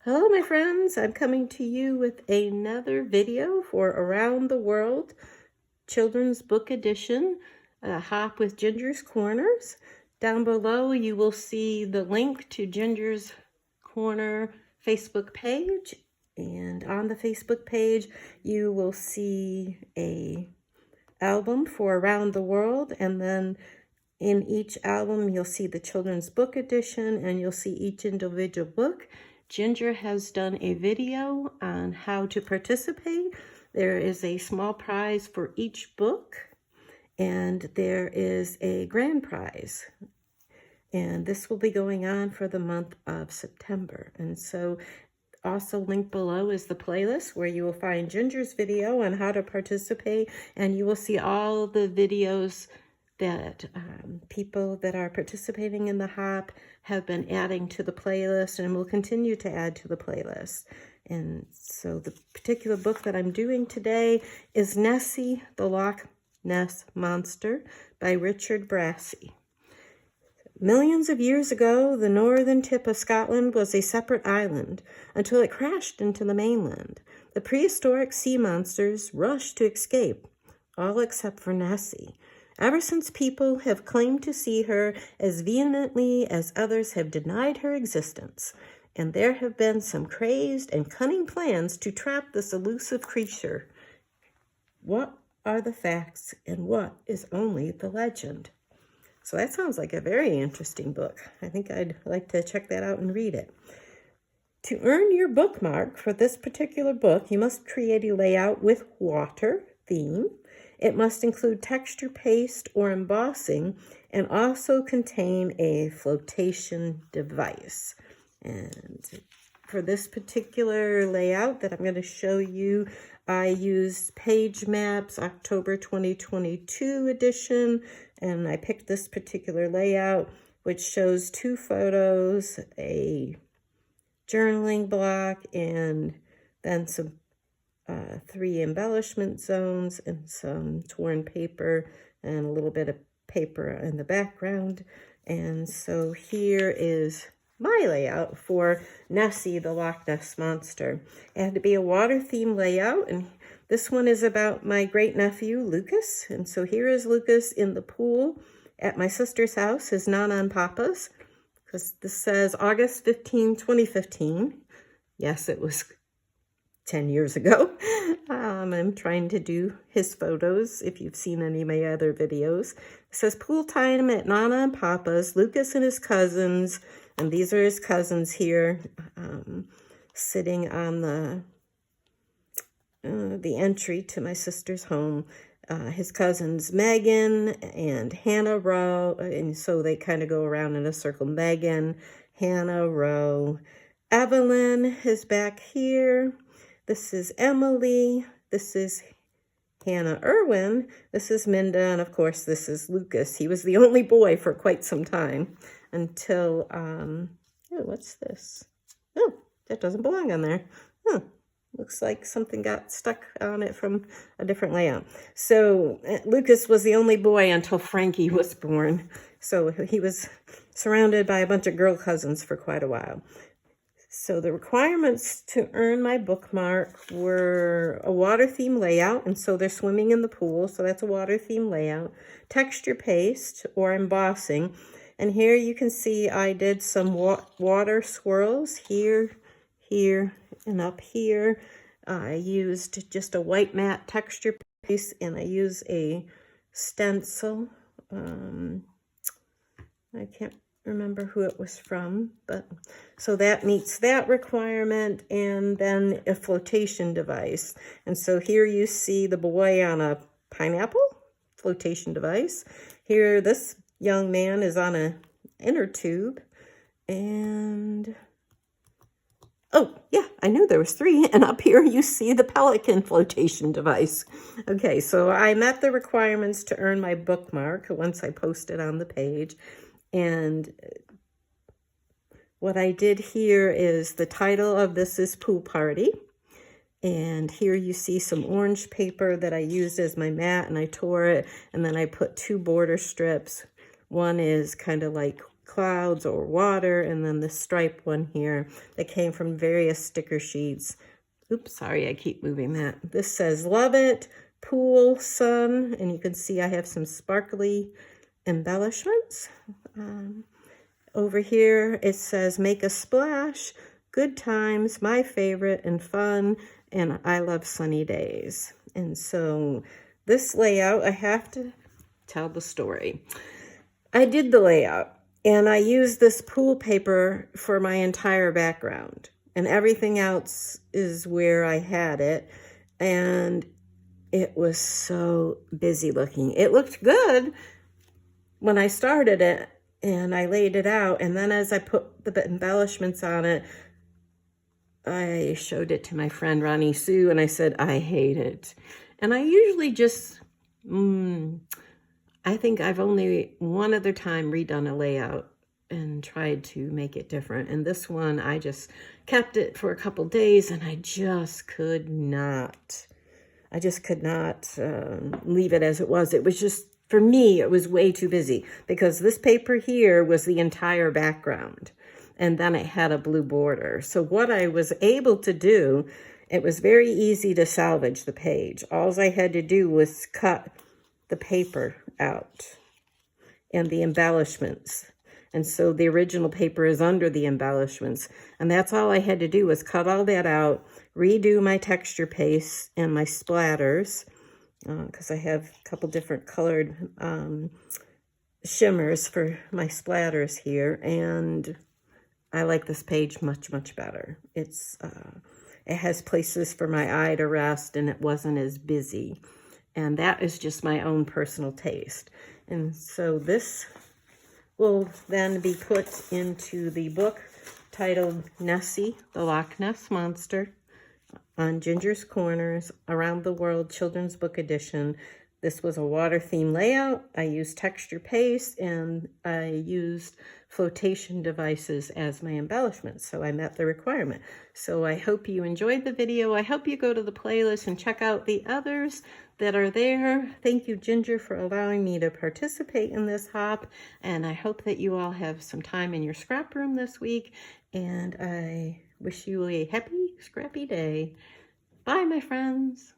Hello, my friends. I'm coming to you with another video for Around the World Children's Book Edition, Hop with Ginger's Corners. Down below, you will see the link to Ginger's Corner Facebook page. And on the Facebook page, you will see a album for Around the World. And then in each album, you'll see the children's book edition, and you'll see each individual book. Ginger has done a video on how to participate. There is a small prize for each book, and there is a grand prize. And this will be going on for the month of September. And so also linked below is the playlist where you will find Ginger's video on how to participate, and you will see all the videos that people that are participating in the hop have been adding to the playlist and will continue to add to the playlist. And so the particular book that I'm doing today is Nessie, the Loch Ness Monster by Richard Brassey. Millions of years ago, the northern tip of Scotland was a separate island until it crashed into the mainland. The prehistoric sea monsters rushed to escape, all except for Nessie. Ever since, people have claimed to see her as vehemently as others have denied her existence, and there have been some crazed and cunning plans to trap this elusive creature. What are the facts, and what is only the legend? So that sounds like a very interesting book. I think I'd like to check that out and read it. To earn your bookmark for this particular book, you must create a layout with water theme. It must include texture paste or embossing and also contain a flotation device. And for this particular layout that I'm going to show you, I used Page Maps October 2022 edition, and I picked this particular layout, which shows 2 photos, a journaling block, and then some 3 embellishment zones and some torn paper and a little bit of paper in the background. And so here is my layout for Nessie, the Loch Ness Monster. It had to be a water theme layout, and this one is about my great nephew Lucas. And so here is Lucas in the pool at my sister's house, his Nana and Papa's, because this says August 15, 2015. Yes, it was 10 years ago. I'm trying to do his photos if you've seen any of my other videos. It says pool time at Nana and Papa's, Lucas and his cousins, and these are his cousins here, sitting on the entry to my sister's home. His cousins Megan and Hannah Rowe, and so they kind of go around in a circle. Megan, Hannah Rowe, Evelyn is back here. This is Emily, this is Hannah Irwin, this is Minda, and of course this is Lucas. He was the only boy for quite some time until, oh, what's this? Oh, that doesn't belong on there. Oh, looks like something got stuck on it from a different layout. So Lucas was the only boy until Frankie was born. So he was surrounded by a bunch of girl cousins for quite a while. So the requirements to earn my bookmark were a water theme layout, and so they're swimming in the pool, so that's a water theme layout, texture paste or embossing, and here you can see I did some water swirls here, here, and up here. I used just a white matte texture paste, and I used a stencil. I can't remember who it was from, but so that meets that requirement, and then a flotation device. And so here you see the boy on a pineapple flotation device. Here this young man is on an inner tube, and oh yeah, I knew there was 3, and up here you see the pelican flotation device. Okay, so I met the requirements to earn my bookmark once I posted on the page. And what I did here is the title of this is Pool Party. And here you see some orange paper that I used as my mat, and I tore it, and then I put 2 border strips. One is kind of like clouds or water, and then the striped one here that came from various sticker sheets. Oops, sorry, I keep moving that. This says, love it, pool, sun, and you can see I have some sparkly embellishments. Over here, it says, make a splash, good times, my favorite, and fun, and I love sunny days. And so this layout, I have to tell the story. I did the layout, and I used this pool paper for my entire background, and everything else is where I had it, and it was so busy looking. It looked good when I started it, and I laid it out, and then as I put the embellishments on it, I showed it to my friend Ronnie Sue, and I said, I hate it. And I usually just, I think I've only one other time redone a layout and tried to make it different. And this one, I just kept it for a couple days, and I just could not. Leave it as it was. It was just, for me, it was way too busy because this paper here was the entire background, and then it had a blue border. So what I was able to do, it was very easy to salvage the page. All I had to do was cut the paper out and the embellishments. And so the original paper is under the embellishments. And that's all I had to do was cut all that out, redo my texture paste and my splatters, because I have a couple different colored shimmers for my splatters here. And I like this page much, much better. It has places for my eye to rest, and it wasn't as busy. And that is just my own personal taste. And so this will then be put into the book titled Nessie, the Loch Ness Monster, on Ginger's Corners, Around the World Children's Book Edition. This was a water theme layout. I used texture paste, and I used flotation devices as my embellishments, so I met the requirement. So I hope you enjoyed the video. I hope you go to the playlist and check out the others that are there. Thank you, Ginger, for allowing me to participate in this hop, and I hope that you all have some time in your scrap room this week, and I wish you a happy, scrappy day. Bye, my friends.